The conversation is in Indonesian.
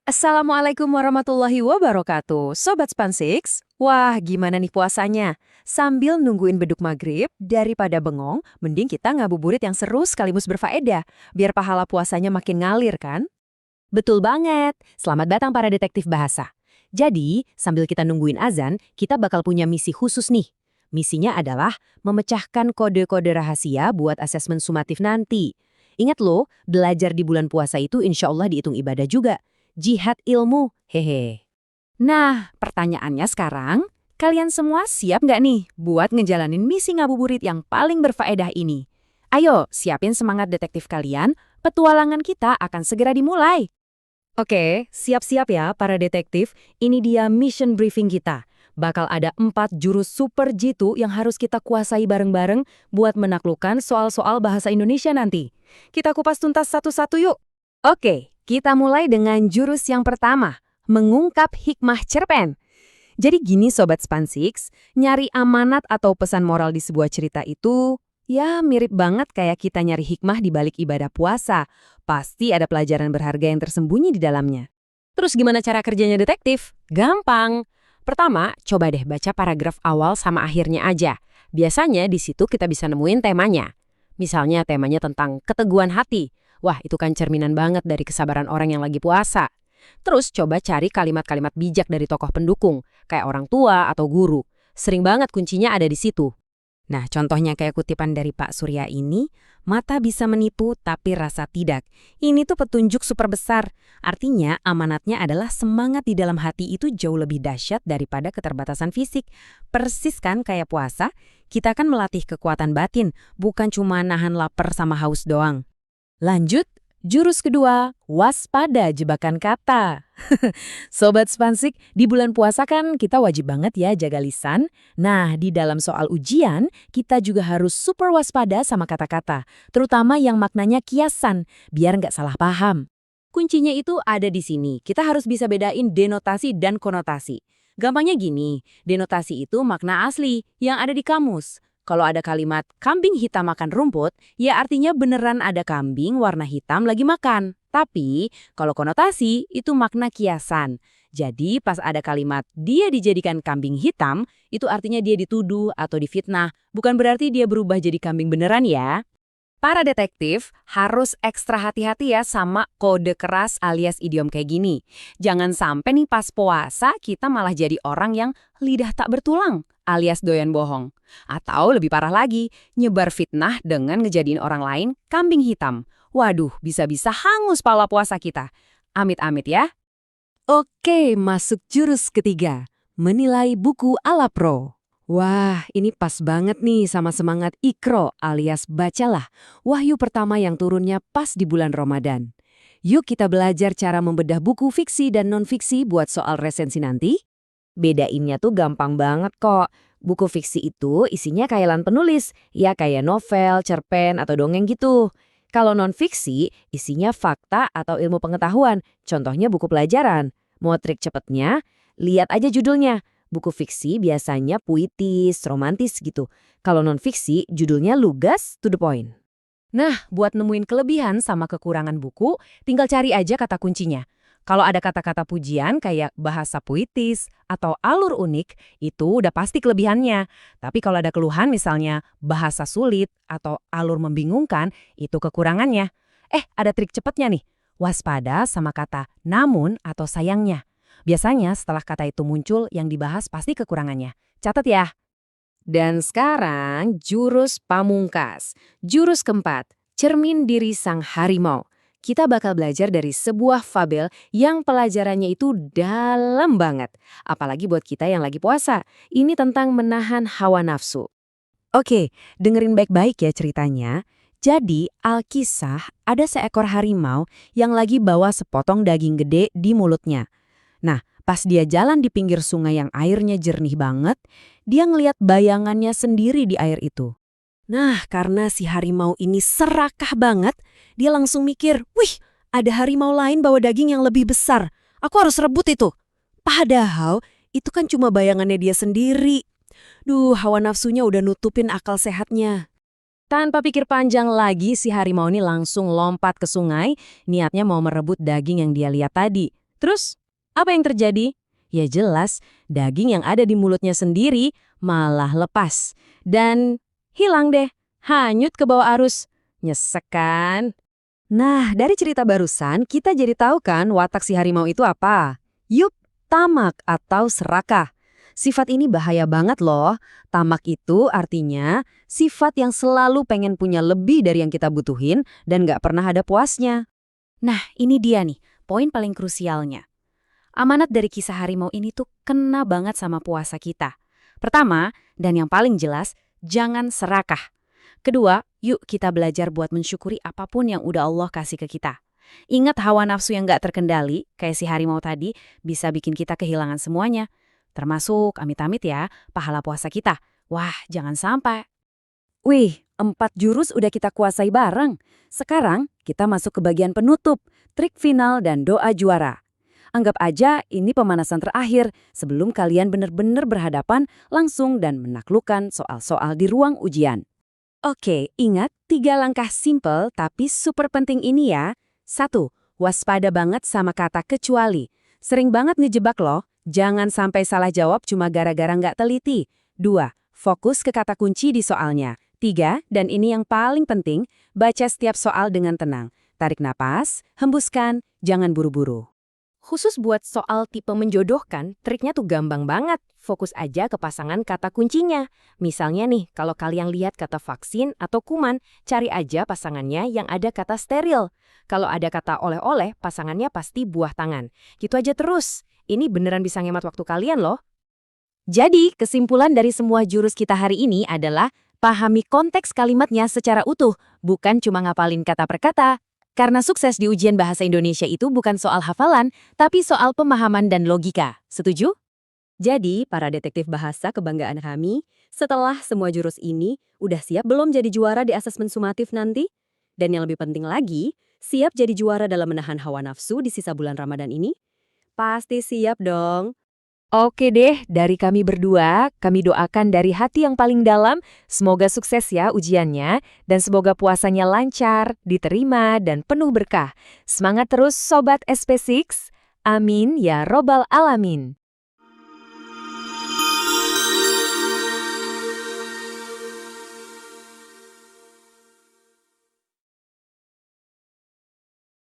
Assalamualaikum warahmatullahi wabarakatuh, Sobat Spansix. Wah, gimana nih puasanya? Sambil nungguin beduk maghrib, daripada bengong, mending kita ngabuburit yang seru sekaligus berfaedah, biar pahala puasanya makin ngalir kan? Betul banget. Selamat datang para detektif bahasa. Jadi, sambil kita nungguin azan, kita bakal punya misi khusus nih. Misinya adalah memecahkan kode-kode rahasia buat asesmen sumatif nanti. Ingat loh, belajar di bulan puasa itu insya Allah dihitung ibadah juga. Jihad ilmu, hehe. Nah, pertanyaannya sekarang, kalian semua siap nggak nih buat ngejalanin misi ngabuburit yang paling berfaedah ini? Ayo, siapin semangat detektif kalian, petualangan kita akan segera dimulai. Oke, siap-siap ya para detektif, ini dia mission briefing kita. Bakal ada 4 jurus super jitu yang harus kita kuasai bareng-bareng buat menaklukkan soal-soal bahasa Indonesia nanti. Kita kupas tuntas satu-satu yuk. Oke, kita mulai dengan jurus yang pertama, mengungkap hikmah cerpen. Jadi gini Sobat Spansix, nyari amanat atau pesan moral di sebuah cerita itu, ya mirip banget kayak kita nyari hikmah di balik ibadah puasa. Pasti ada pelajaran berharga yang tersembunyi di dalamnya. Terus gimana cara kerjanya detektif? Gampang. Pertama, coba deh baca paragraf awal sama akhirnya aja. Biasanya di situ kita bisa nemuin temanya. Misalnya temanya tentang keteguhan hati. Wah, itu kan cerminan banget dari kesabaran orang yang lagi puasa. Terus coba cari kalimat-kalimat bijak dari tokoh pendukung, kayak orang tua atau guru. Sering banget kuncinya ada di situ. Nah, contohnya kayak kutipan dari Pak Surya ini, mata bisa menipu tapi rasa tidak. Ini tuh petunjuk super besar. Artinya amanatnya adalah semangat di dalam hati itu jauh lebih dahsyat daripada keterbatasan fisik. Persis kan kayak puasa, kita kan melatih kekuatan batin, bukan cuma nahan lapar sama haus doang. Lanjut, jurus kedua, waspada jebakan kata. Sobat Spansik, di bulan puasa kan kita wajib banget ya jaga lisan. Nah, di dalam soal ujian, kita juga harus super waspada sama kata-kata, terutama yang maknanya kiasan, biar nggak salah paham. Kuncinya itu ada di sini, kita harus bisa bedain denotasi dan konotasi. Gampangnya gini, denotasi itu makna asli yang ada di kamus. Kalau ada kalimat kambing hitam makan rumput, ya artinya beneran ada kambing warna hitam lagi makan. Tapi, kalau konotasi itu makna kiasan. Jadi, pas ada kalimat dia dijadikan kambing hitam, itu artinya dia dituduh atau difitnah. Bukan berarti dia berubah jadi kambing beneran ya. Para detektif harus ekstra hati-hati ya sama kode keras alias idiom kayak gini. Jangan sampai nih pas puasa kita malah jadi orang yang lidah tak bertulang alias doyan bohong. Atau lebih parah lagi, nyebar fitnah dengan ngejadiin orang lain kambing hitam. Waduh, bisa-bisa hangus pahala puasa kita. Amit-amit ya. Oke, masuk jurus ketiga. Menilai buku ala pro. Wah, ini pas banget nih sama semangat Iqra alias bacalah, wahyu pertama yang turunnya pas di bulan Ramadan. Yuk kita belajar cara membedah buku fiksi dan non-fiksi buat soal resensi nanti. Bedainnya tuh gampang banget kok. Buku fiksi itu isinya khyalan penulis, ya kayak novel, cerpen, atau dongeng gitu. Kalau non-fiksi, isinya fakta atau ilmu pengetahuan, contohnya buku pelajaran. Mau trik cepetnya? Lihat aja judulnya. Buku fiksi biasanya puitis, romantis gitu. Kalau non-fiksi, judulnya lugas, to the point. Nah, buat nemuin kelebihan sama kekurangan buku, tinggal cari aja kata kuncinya. Kalau ada kata-kata pujian kayak bahasa puitis atau alur unik, itu udah pasti kelebihannya. Tapi kalau ada keluhan misalnya bahasa sulit atau alur membingungkan, itu kekurangannya. Ada trik cepetnya nih. Waspada sama kata namun atau sayangnya. Biasanya setelah kata itu muncul yang dibahas pasti kekurangannya. Catat ya. Dan sekarang jurus pamungkas. Jurus keempat, cermin diri sang harimau. Kita bakal belajar dari sebuah fabel yang pelajarannya itu dalam banget. Apalagi buat kita yang lagi puasa. Ini tentang menahan hawa nafsu. Oke, dengerin baik-baik ya ceritanya. Jadi, Alkisah ada seekor harimau yang lagi bawa sepotong daging gede di mulutnya. Nah, pas dia jalan di pinggir sungai yang airnya jernih banget, dia ngeliat bayangannya sendiri di air itu. Nah, karena si harimau ini serakah banget, dia langsung mikir, wih, ada harimau lain bawa daging yang lebih besar. Aku harus rebut itu. Padahal, itu kan cuma bayangannya dia sendiri. Duh, hawa nafsunya udah nutupin akal sehatnya. Tanpa pikir panjang lagi, si harimau ini langsung lompat ke sungai, niatnya mau merebut daging yang dia lihat tadi. Terus, apa yang terjadi? Ya jelas, daging yang ada di mulutnya sendiri malah lepas. Dan hilang deh, hanyut ke bawah arus. Nyesek kan? Nah, dari cerita barusan, kita jadi tahu kan watak si harimau itu apa? Yup, tamak atau serakah. Sifat ini bahaya banget loh. Tamak itu artinya sifat yang selalu pengen punya lebih dari yang kita butuhin dan nggak pernah ada puasnya. Nah, ini dia nih, poin paling krusialnya. Amanat dari kisah harimau ini tuh kena banget sama puasa kita. Pertama, dan yang paling jelas, jangan serakah. Kedua, yuk kita belajar buat mensyukuri apapun yang udah Allah kasih ke kita. Ingat hawa nafsu yang gak terkendali, kayak si harimau tadi, bisa bikin kita kehilangan semuanya. Termasuk, amit-amit ya, pahala puasa kita. Wah, jangan sampai. Wih, 4 jurus udah kita kuasai bareng. Sekarang kita masuk ke bagian penutup, trik final dan doa juara. Anggap aja ini pemanasan terakhir sebelum kalian benar-benar berhadapan langsung dan menaklukkan soal-soal di ruang ujian. Oke, ingat 3 langkah simple tapi super penting ini ya. 1. Waspada banget sama kata kecuali. Sering banget ngejebak loh, jangan sampai salah jawab cuma gara-gara nggak teliti. 2. Fokus ke kata kunci di soalnya. 3. Dan ini yang paling penting, baca setiap soal dengan tenang. Tarik napas, hembuskan, jangan buru-buru. Khusus buat soal tipe menjodohkan, triknya tuh gampang banget. Fokus aja ke pasangan kata kuncinya. Misalnya nih, kalau kalian lihat kata vaksin atau kuman, cari aja pasangannya yang ada kata steril. Kalau ada kata oleh-oleh, pasangannya pasti buah tangan. Gitu aja terus. Ini beneran bisa ngemat waktu kalian loh. Jadi, kesimpulan dari semua jurus kita hari ini adalah pahami konteks kalimatnya secara utuh, bukan cuma ngapalin kata per kata. Karena sukses di ujian bahasa Indonesia itu bukan soal hafalan, tapi soal pemahaman dan logika. Setuju? Jadi, para detektif bahasa kebanggaan kami, setelah semua jurus ini, udah siap belum jadi juara di asesmen sumatif nanti? Dan yang lebih penting lagi, siap jadi juara dalam menahan hawa nafsu di sisa bulan Ramadan ini? Pasti siap dong. Oke deh, dari kami berdua, kami doakan dari hati yang paling dalam, semoga sukses ya ujiannya, dan semoga puasanya lancar, diterima, dan penuh berkah. Semangat terus Sobat SP6, amin ya robbal alamin.